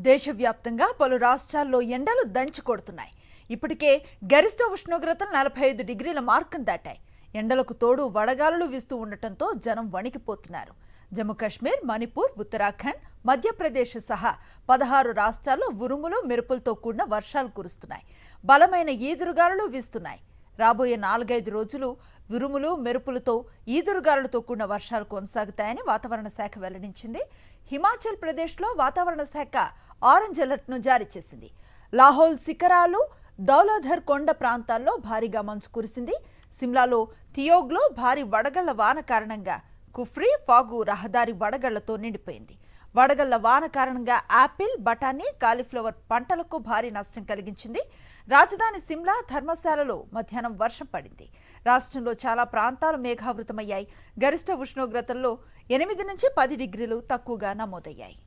దేశవ్యాప్తంగా పలు రాష్ట్రాల్లో ఎండలు దంచి కొడుతున్నాయి. ఇప్పటికే గరిష్ట ఉష్ణోగ్రతలు 45 డిగ్రీల మార్కును దాటాయి. ఎండలకు తోడు వడగాలులు వీస్తూ ఉండటంతో జనం వణికిపోతున్నారు. జమ్మూ కాశ్మీర్, మణిపూర్, ఉత్తరాఖండ్, మధ్యప్రదేశ్ సహా 16 రాష్ట్రాల్లో ఉరుములు, మెరుపులతో కూడిన వర్షాలు కురుస్తున్నాయి. బలమైన ఈదురుగాలులు వీస్తున్నాయి. రాబోయే 4-5 రోజులు ఉరుములు, మెరుపులతో ఈదురుగాలులతో కూడిన వర్షాలు కొనసాగుతాయని వాతావరణ శాఖ వెల్లడించింది. హిమాచల్ ప్రదేశ్లో వాతావరణ శాఖ ఆరెంజ్ అలర్ట్ను జారీ చేసింది. లాహౌల్ శిఖరాలు, దౌలధర్ కొండ ప్రాంతాల్లో భారీగా మంచు కురిసింది. సిమ్లాలో థియోగ్లో భారీ వడగళ్ల వాన కారణంగా కుఫ్రీ, ఫాగు రహదారి వడగళ్లతో నిండిపోయింది. వడగళ్ల వాన కారణంగా యాపిల్, బఠానీ, కాలీఫ్లవర్ పంటలకు భారీ నష్టం కలిగించింది. రాజధాని సిమ్లా, ధర్మశాలలో మధ్యాహ్నం వర్షం పడింది. రాష్ట్రంలో చాలా ప్రాంతాలు మేఘావృతమయ్యాయి. గరిష్ట ఉష్ణోగ్రతల్లో 8 నుంచి 10 డిగ్రీలు తక్కువగా నమోదయ్యాయి.